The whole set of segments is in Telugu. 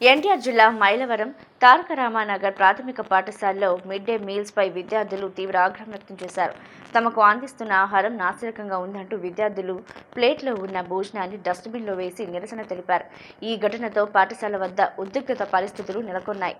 ఎన్టీఆర్ జిల్లా మైలవరం తారక రామానగర్ ప్రాథమిక పాఠశాలలో మిడ్ డే మీల్స్ పై విద్యార్థులు తీవ్ర ఆగ్రహం వ్యక్తం చేశారు. తమకు అందిస్తున్న ఆహారం నాసిరకంగా ఉందంటూ విద్యార్థులు ప్లేట్లో ఉన్న భోజనాన్ని డస్ట్బిన్లో వేసి నిరసన తెలిపారు. ఈ ఘటనతో పాఠశాల వద్ద ఉద్రిక్తత పరిస్థితులు నెలకొన్నాయి.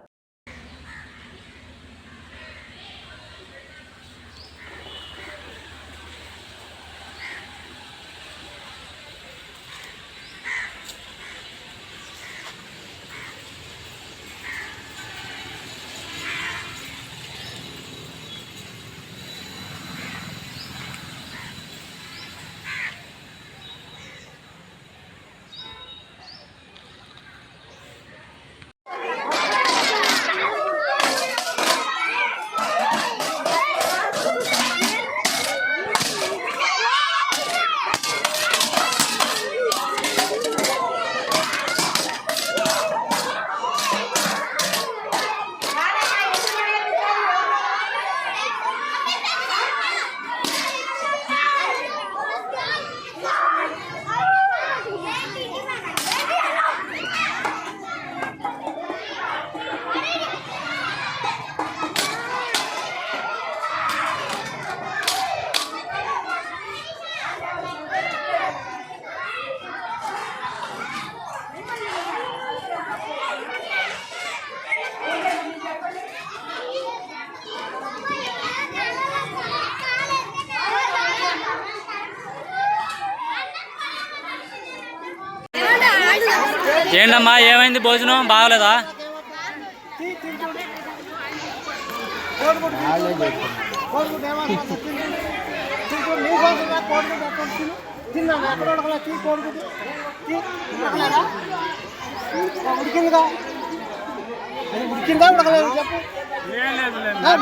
ఏంటమ్మా ఏమైంది? భోజనం బాగలేదా?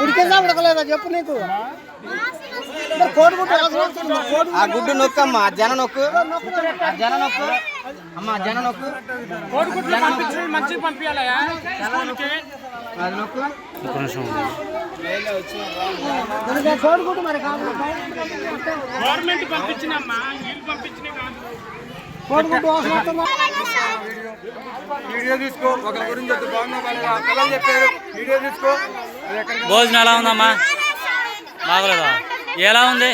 ఉడికిందా ఉడకలేదా చెప్పు. నీకు ఆ గుడ్డు నొక్కమ్మా, జన నొక్కు, జన నొక్కు అమ్మా, జన నొక్కు, కోడిగుడ్డు మరి గవర్నమెంట్ పంపించినమ్మా, కోడిగుడ్డు వీడియో తీసుకో. ఒక గురించి బాగున్నా చెప్పారు, వీడియో తీసుకో. భోజనం ఎలా ఉందమ్మా? బాగలేదా? ఎలా ఉంది?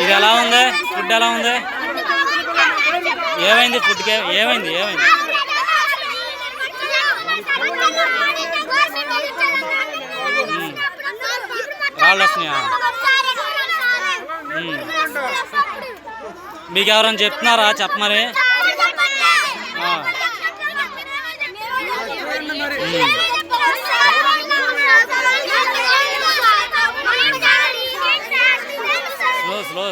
ఇది ఎలా ఉంది? ఫుడ్ ఎలా ఉంది? ఏమైంది? ఫుడ్కి ఏమైంది? రాళ్ళు వస్తున్నాయా? మీకు ఎవరైనా చెప్తున్నారా చెప్పమని? స్లో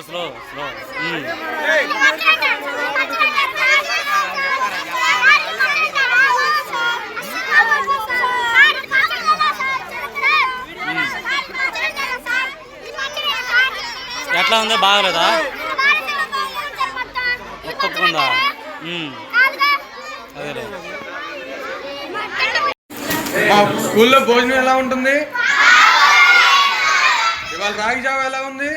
ఎట్లా ఉంది? బాగలేదా? ఒప్పుకుందా? అదే స్కూల్లో భోజనం ఎలా ఉంటుంది? ఇవాళ రాగి జావ ఎలా ఉంది?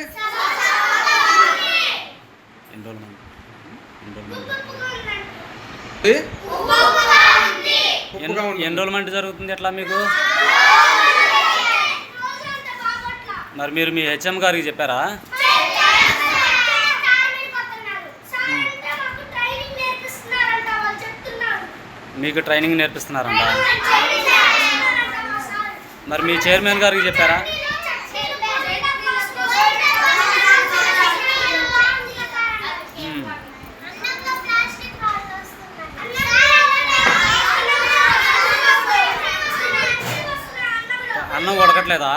ఎన్రోల్మెంట్ జరుగుతుంది ఎట్లా మీకు? మరి మీరు మీ హెచ్ఎం గారికి చెప్పారా? మీకు ట్రైనింగ్ నేర్పిస్తున్నారంట. మరి మీ చైర్మన్ గారికి చెప్పారా? అన్నం ఉడకట్లేదా?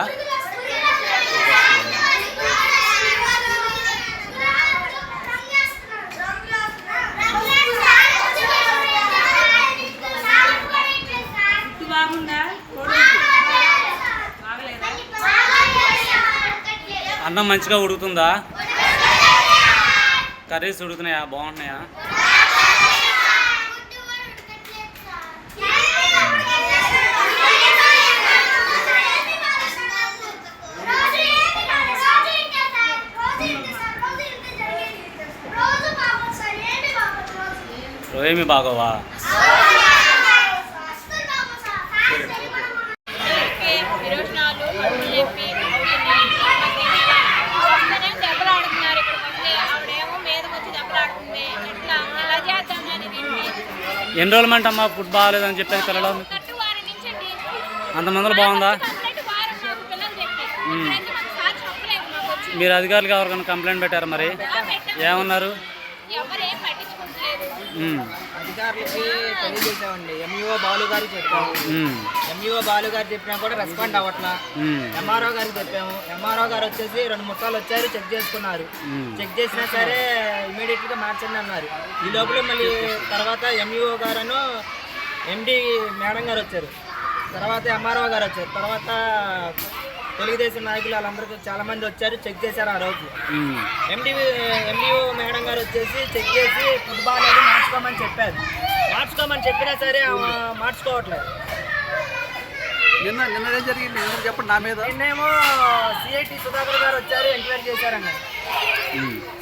అన్నం మంచిగా ఉడుకుతుందా? కర్రీస్ ఉడుకుతున్నాయా? బాగుంటున్నాయా? ఏమి బాగోవా? ఎన్రోల్మెంట్ అమ్మా ఫుడ్ బాగాలేదని చెప్పేది పిల్లలు అంతమందిలో బాగుందా? మీరు అధికారులకు ఎవరికైనా కంప్లైంట్ పెట్టారు? మరి ఏమన్నారు? అధికారులకి తెలియజేసామండి. ఎంఈఓ బాలు గారికి చెప్పాము. ఎంఈఓ బాలు గారు చెప్పినా కూడా రెస్పాండ్ అవ్వట్లా. ఎంఆర్ఓ గారికి చెప్పాము. ఎంఆర్ఓ గారు వచ్చేసి 2-3 సార్లు వచ్చారు, చెక్ చేసుకున్నారు. చెక్ చేసినా సరే ఇమీడియట్ గా మార్చండి అన్నారు. ఈ లోపల మళ్ళీ తర్వాత ఎంఈఓ గారు ఎండి మేడం గారు వచ్చారు, తర్వాత ఎంఆర్ఓ గారు వచ్చారు, తర్వాత తెలుగుదేశం నాయకులు వాళ్ళందరికీ చాలా మంది వచ్చారు, చెక్ చేశారు. ఆ రోజు ఎండిఓ మేడం గారు వచ్చేసి చెక్ చేసి ఫుడ్ బాగాలేదు మార్చుకోమని చెప్పారు. మార్చుకోమని చెప్పినా సరే మార్చుకోవట్లేదు. నిన్ననే జరిగింది చెప్పండి నా మీద. నిన్నేమో సిఐటి సుధాకర్ గారు వచ్చారు, ఎంక్వైరీ చేశారన్న.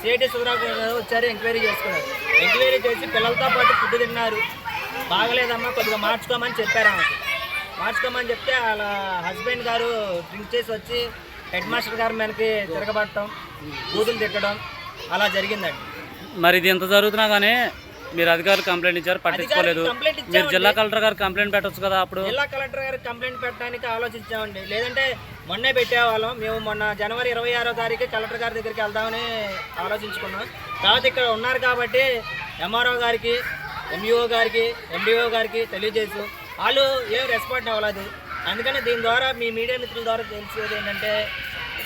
సిఐటి సుధాకర్ గారు వచ్చారు, ఎంక్వైరీ చేసుకున్నారు. ఎంక్వైరీ చేసి పిల్లలతో పాటు ఫుడ్ తిన్నారు. బాగలేదమ్మా కొద్దిగా మార్చుకోమని చెప్పారు. ఆమెకి మార్చుకోమని చెప్తే వాళ్ళ హస్బెండ్ గారు డ్రింక్ చేసి వచ్చి హెడ్ మాస్టర్ గారి మీదకి తిరగబడటం, బూతులు తిట్టడం అలా జరిగిందండి. మరి ఇది ఎంత జరుగుతున్నా కానీ మీరు అధికారులు కంప్లైంట్ ఇచ్చారు, పట్టించుకోలేదు. మీరు జిల్లా కలెక్టర్ గారు కంప్లైంట్ పెట్టవచ్చు కదా? అప్పుడు జిల్లా కలెక్టర్ గారికి కంప్లైంట్ పెట్టడానికి ఆలోచించామండి. లేదంటే మొన్నే పెట్టేవాళ్ళం. మేము మొన్న జనవరి 26వ తారీఖు కలెక్టర్ గారి దగ్గరికి వెళ్దామని ఆలోచించుకున్నాం. తర్వాత ఇక్కడ ఉన్నారు కాబట్టి ఎంఆర్ఓ గారికి, ఎంఈఓ గారికి, ఎండిఓ గారికి తెలియజేసు వాళ్ళు ఏం రెస్పాండ్ అవ్వలేదు. అందుకని దీని ద్వారా మీ మీడియా మిత్రుల ద్వారా తెలిసేది ఏంటంటే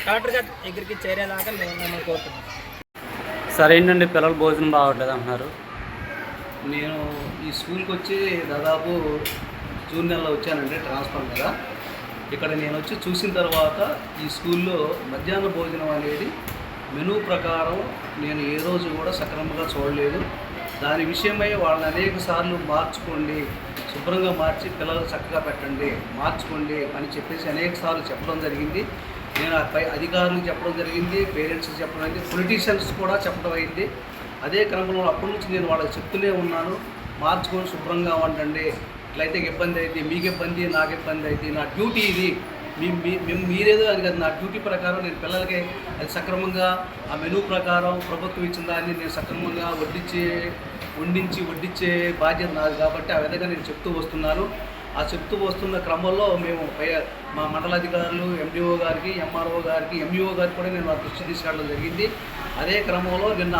కలెక్టర్ గారి దగ్గరికి చేరేదాకా మేము కోరుతున్నాం. సరే ఏంటండి, పిల్లలు భోజనం బాగోట్లేదు అంటున్నారు. నేను ఈ స్కూల్కి వచ్చి దాదాపు జూన్ నెలలో వచ్చానండి ట్రాన్స్ఫర్ మీద. ఇక్కడ నేను వచ్చి చూసిన తర్వాత ఈ స్కూల్లో మధ్యాహ్న భోజనం అనేది మెనూ ప్రకారం నేను ఏ రోజు కూడా సక్రమంగా చూడలేదు. దాని విషయమై వాళ్ళని అనేక సార్లు మార్చుకోండి, శుభ్రంగా మార్చి పిల్లలు చక్కగా పెట్టండి, మార్చుకోండి అని చెప్పేసి అనేక సార్లు చెప్పడం జరిగింది. నేను పై అధికారులకు చెప్పడం జరిగింది, పేరెంట్స్కి చెప్పడం అయింది, పొలిటీషియన్స్ కూడా చెప్పడం అయింది. అదే క్రమంలో అప్పటి నుంచి నేను వాళ్ళకి చెప్తూనే ఉన్నాను, మార్చుకొని శుభ్రంగా వండండి, ఇట్లయితే ఇబ్బంది అయితే మీకు ఇబ్బంది, నాకు ఇబ్బంది అయితే, నా డ్యూటీ ఇది, మీరేదో అని కదా, నా డ్యూటీ ప్రకారం నేను పిల్లలకి అది సక్రమంగా ఆ మెనూ ప్రకారం ప్రభుత్వం ఇచ్చిన దాన్ని నేను సక్రమంగా వడ్డించే బాధ్యత నాది. కాబట్టి ఆ విధంగా నేను చెప్తూ వస్తున్నాను. ఆ చెప్తూ వస్తున్న క్రమంలో మేము మా మండలాధికారులు ఎండిఓ గారికి, ఎంఆర్ఓ గారికి, ఎంఈఓ గారికి కూడా నేను దృష్టి తీసుకెళ్ళడం జరిగింది. అదే క్రమంలో నిన్న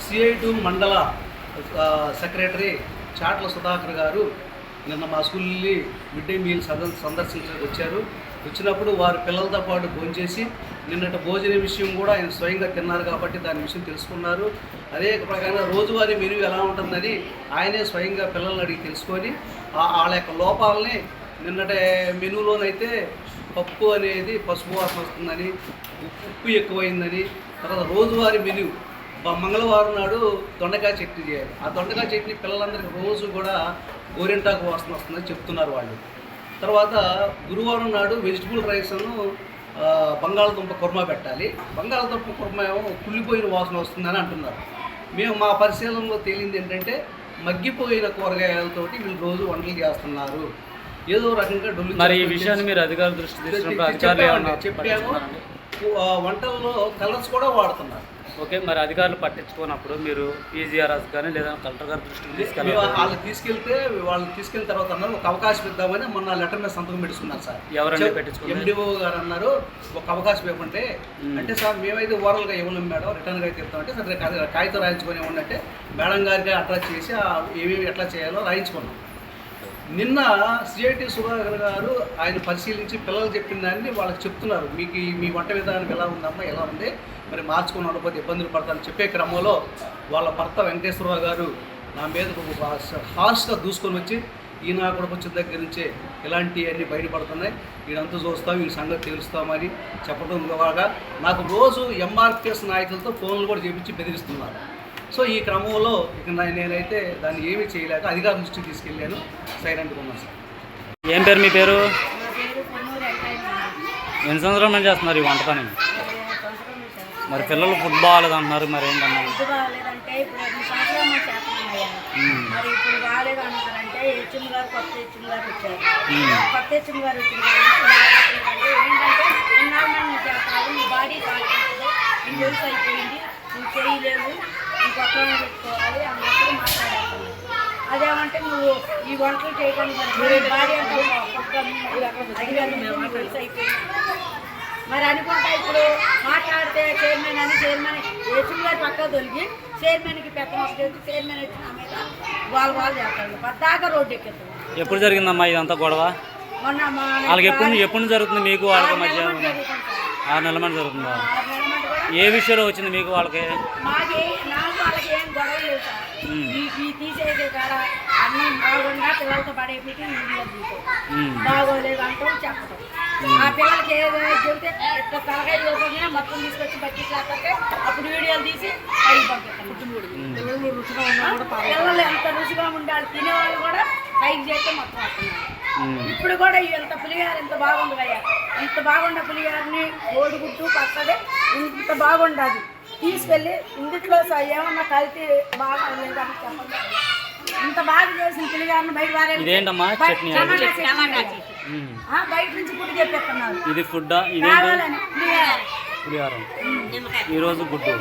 CI2 మండల సెక్రటరీ చాట్ల సుధాకర్ గారు నిన్న మా స్కూల్ని మిడ్ డే మీల్ సందర్శించడానికి వచ్చారు. వచ్చినప్పుడు వారి పిల్లలతో పాటు భోంచేసి నిన్నటి భోజన విషయం కూడా ఆయన స్వయంగా తిన్నారు కాబట్టి దాని విషయం తెలుసుకున్నారు. అదే ప్రకారంగా రోజువారీ మెనూ ఎలా ఉంటుందని ఆయనే స్వయంగా పిల్లల్ని అడిగి తెలుసుకొని వాళ్ళ యొక్క లోపాలని నిన్నటి మెనూలోనైతే పప్పు అనేది పసుపు వాసన వస్తుందని, ఉప్పు ఎక్కువైందని, తర్వాత రోజువారీ మెనూ మంగళవారం నాడు దొండకాయ చట్నీ చేయాలి. ఆ దొండకాయ చట్నీ పిల్లలందరికీ రోజు కూడా గోరింటాకు వాసన వస్తుందని చెప్తున్నారు వాళ్ళు. తర్వాత గురువారం నాడు వెజిటబుల్ రైస్ను బంగాళదుంప కుర్మా పెట్టాలి. బంగాళదుంప కుర్మా ఏమో కుళ్ళిపోయిన వాసన వస్తుందని అంటున్నారు. మేము మా పరిశీలనలో తేలింది ఏంటంటే మగ్గిపోయిన కూరగాయలతోటి వీళ్ళు రోజు వంటలు చేస్తున్నారు. ఏదో రకంగా డొల్లు. మరి ఈ విషయాన్ని మీరు అధికారుల దృష్టి చెప్పాము. వంటల్లో కలర్స్ కూడా వాడుతున్నారు. ఓకే, మరి అధికారులు పట్టించుకున్నప్పుడు మీరు PGRS కానీ లేదా కలెక్టర్ గారి దృష్టికి తీసుకెళ్ళి వాళ్ళని తీసుకెళ్ళిన తర్వాత అన్నారు ఒక అవకాశం ఇద్దామని మొన్న లెటర్ మీద సంతకం పెట్టుకున్నారు సార్. ఎవరైనా పెట్టించుకున్నారు? ఎండిఓ గారు అన్నారు ఒక అవకాశం ఇవ్వమంటే, అంటే సార్ మేమైతే ఓవరాల్గా ఇవ్వలేము మేడం, రిటర్న్గా అయితే ఇస్తామంటే సరే కాగితం రాయించుకొని ఏమంటే మేడం గారికి అట్రాక్ట్ చేసి ఏమేమి ఎట్లా చేయాలో రాయించుకున్నాం. నిన్న CI2 సుధాకర్ గారు ఆయన పరిశీలించి పిల్లలు చెప్పిన దాన్ని వాళ్ళకి చెప్తున్నారు. మీకు మీ వంట విధానం ఎలా ఉందమ్మా, ఎలా ఉంది, మరి మార్చుకుని ఉండకపోతే ఇబ్బందులు పడతారని చెప్పే క్రమంలో వాళ్ళ భర్త వెంకటేశ్వరరావు గారు నా మీద హార్ష్గా దూసుకొని వచ్చి ఈయన కూడా వచ్చిన దగ్గర నుంచే ఇలాంటివన్నీ బయటపడుతున్నాయి, వీడంతా చూస్తాం, వీడి సంగతి తెలుస్తామని చెప్పడం ద్వారా నాకు రోజు MRPS నాయకులతో ఫోన్లు కూడా చేపించి బెదిరిస్తున్నారు. సో ఈ క్రమంలో ఇక నేనైతే దాన్ని ఏమీ చేయలేక అధికారుల దృష్టికి తీసుకెళ్ళాను. సైలెంట్గా ఉన్నాను సార్. ఏం పేరు మీ పేరు? ఎన్ని సంవత్సరాల నుంచి చేస్తున్నారు ఈ వంట పని? మరి పిల్లలు ఫుడ్ బాగాలేదు అంటున్నారు, మరి ఏంటన్నా? ఫుడ్ బాగాలేదంటే ఇప్పుడు 2 సంవత్సరాలు చేస్తున్నాయ్యా. మరి ఇప్పుడు బాగాలేదు అన్నారంటే హెచ్ఎం గారు కొత్త హెచ్ఎం గారు వచ్చారు. కొత్త హెచ్ఎం గారు వచ్చిన అంటే ఏంటంటే ఎన్నాళ్ళని చేస్తావు, నీ బాడీ కాకపోతే నీ వయసు అయిపోయింది, నువ్వు చేయలేవు, నీ కొత్త పెట్టుకోవాలి అన్నప్పుడు మాట్లాడాలి. అదేమంటే నువ్వు ఈ వంటలు చేయడానికి బాడీ అంటే వయసు అయిపోయింది మరి అనుకుంటా. ఇప్పుడు మాట్లాడితే చైర్మన్ అని చైర్మన్ హెచ్ఎం గారు పక్క తొలిగి చైర్మన్కి పెద్ద వస్తుంది, చైర్మన్ వచ్చిన మీద వాళ్ళు చేస్తారు పద్దాకా రోడ్డు ఎక్కేస్తారు. ఎప్పుడు జరిగిందమ్మా ఇదంతా గొడవ? మొన్న వాళ్ళకి ఎప్పుడు జరుగుతుంది మీకు వాళ్ళకి మధ్య? 6 నెలల మంది జరుగుతుందా? ఏ విషయంలో వచ్చింది మీకు వాళ్ళకి? నాకు వాళ్ళకి ఏం గొడవ లేదు సార్. ఈ తీసేసే కాడ అన్నీ బాగుండా పిల్లలతో పడేపిటి బాగోలేదు అంటాం చెప్పడం. ఆ పిల్లలకి ఏదైనా చెబితే తలకాయ చూసినా మొత్తం తీసుకొచ్చి బకెట్ లేకపోతే అప్పుడు వీడియోలు తీసి పైకి పంపిస్తాను. పిల్లలు ఎంత రుచిగా ఉండాలి, తినేవాళ్ళు కూడా పైకి చేస్తే మొత్తం వస్తున్నారు. ఇప్పుడు కూడా ఇంత పులిహార ఇంత బాగుంది అయ్యా, ఇంత బాగుండే పులిహారని కోడిగుడ్డు పక్కదే ఇంత బాగుండదు తీసుకెళ్ళి ఇందులో ఏమన్నా కలిపి బాగా లేదని చెప్పండి. ఇంత బాగా చేసిన పులిహారని బయట బయట నుంచి ఫుడ్ చెప్పేస్తున్నారు. ఇది ఫుడ్ పులిహారం ఈరోజు గుడ్డు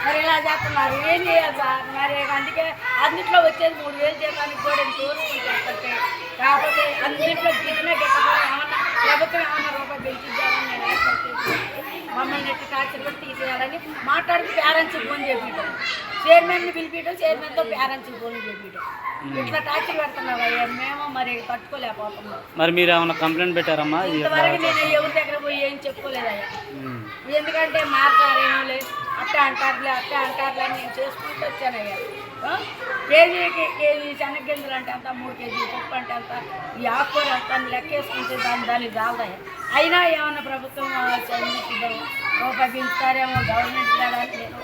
మరి ఇలా చేస్తున్నారు. ఏం చేయాలి సార్? మరి అందుకే అన్నింటిలో వచ్చేది 3000 జీతానికి కూడా తోడుకుంటే కాకపోతే అన్నింటిలో గిట్టినా గిట్టగా ఏమన్నా ప్రభుత్వం ఏమన్నా రూపాయి పెంచిద్దామని నేను ఏర్పడితే మమ్మల్ని ఎట్టి టార్చర్ కూడా తీసేయాలని మాట్లాడితే పేరెంట్స్కి ఫోన్ చేపించడం, చైర్మన్ని పిలిపించడం, చైర్మన్తో పేరెంట్స్కి ఫోన్ చేపించడం, ఇట్లా టార్చర్ పెడుతున్నావు అయ్యా. మేము మరి తట్టుకోలేకపోతున్నాం. మరి మీరు ఏమన్నా కంప్లైంట్ పెట్టారమ్మా? ఇంతవరకు నేను ఎవరి దగ్గర పోయి ఏం చెప్పుకోలేదయ్యా. ఎందుకంటే మాట్లాడేమో లేదు, అట్టే అంటారులే అని నేను చేసుకుంటూ వచ్చానయ్యా. కేజీకి కేజీ శనగగింజలు అంటే అంత, 3 కేజీలు పప్పు అంటే అంత, ఈ ఆకుకూర అంత లెక్కేసుకుంటే దానికి రాదయ్యా. అయినా ఏమన్నా ప్రభుత్వం రూపాయి పెంచుతారేమో గవర్నమెంట్ కాదని నేను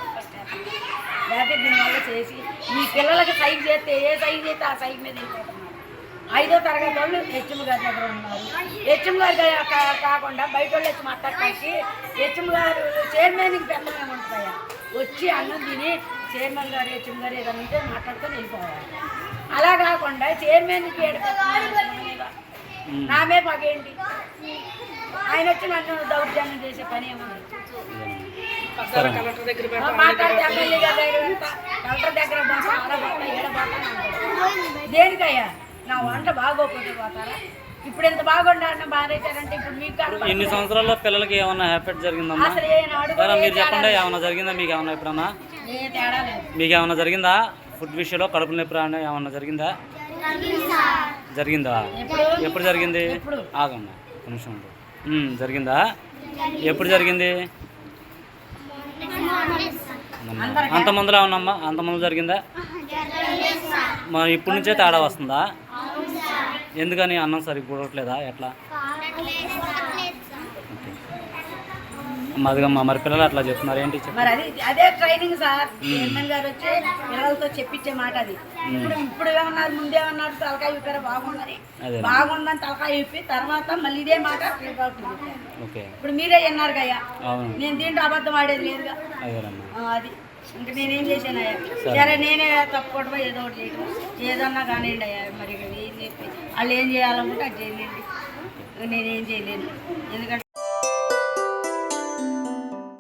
లేకపోతే దీనివల్ల చేసి ఈ పిల్లలకి సైజ్ చేస్తే ఏ సైజ్ చేస్తే ఆ సైజ్ మీద వెళ్ళిపోతున్నారు. 5వ తరగతి వాళ్ళు హెచ్ఎం గారి దగ్గర ఉన్నారు. హెచ్ఎం గారు కాకుండా బయట వాళ్ళు వచ్చి మాట్లాడటానికి హెచ్ఎం గారు చైర్మన్కి పెద్దలు ఏముంటుందయ్యా, వచ్చి అన్నం తిని చైర్మన్ గారు హెచ్ఎం గారు ఏదైనా ఉంటే మాట్లాడుకొని వెళ్ళిపోవాలి. అలా కాకుండా చైర్మన్కి నామే పగేంటి, ఆయన వచ్చి నన్ను దౌర్జన్యం చేసే పని ఏముంది? మాట్లాడితే ఎమ్మెల్యే గారి దగ్గర వెళ్తా, కలెక్టర్ దగ్గర పోతా, ఆడబోతా, ఏడబోతా అంటారు. దేనికయ్యా? నా వంట బాగోకపోతే పోతారా? ఇప్పుడు ఎంత బాగుండాలన్న బాధేశారంటే ఇప్పుడు మీకు ఎన్ని సంవత్సరాల్లో పిల్లలకి ఏమన్నా హ్యాపెట్ జరిగిందమ్మా? అసలు మీరు చెప్పండి, ఏమన్నా జరిగిందా మీకు? ఏమన్నా ఎప్పుడన్నా తేడా లేదు. మీకు ఏమన్నా జరిగిందా? ఫుడ్ విషయంలో కడుపు నొప్పి రాని ఏమన్నా జరిగిందా? ఎప్పుడు జరిగింది? ఆగమ్మా నిమిషం జరిగిందా? ఎప్పుడు జరిగింది? అంతమందిలో ఉన్నామ్మా? అంతమంది జరిగిందా? మరి ఇప్పటి నుంచే తేడా వస్తుందా? ఎందుకని అన్నం సరిగ్గా కూడట్లేదా? ఎట్లా? అదిగమ్మా మరి పిల్లలు అట్లా చెప్తున్నారు ఏంటి? మరి అదే ట్రైనింగ్ సార్. చైర్మన్ గారు వచ్చి పిల్లలతో చెప్పించే మాట అది. ఇప్పుడు ఏమన్నారు, ముందేమన్నారు తలకాయ విప్పారా బాగుందని, బాగుందని తలకాయ విప్పి తర్వాత మళ్ళీ ఇదే మాట ఇప్పుడు మీరే విన్నారు కయ్యా. నేను దీంట్లో అబద్ధం ఆడేది లేదుగా. అది ఇంకా నేనేం చేశాను అయ్యా? సరే నేనే తప్పుకోవడమో ఏదో ఒకటి చేయడం ఏదన్నా కానివ్వండి అయ్యా. మరి ఏం చెప్పి వాళ్ళు ఏం చేయాలనుకుంటే అది చేయండి, నేనేం చేయలేను. ఎందుకంటే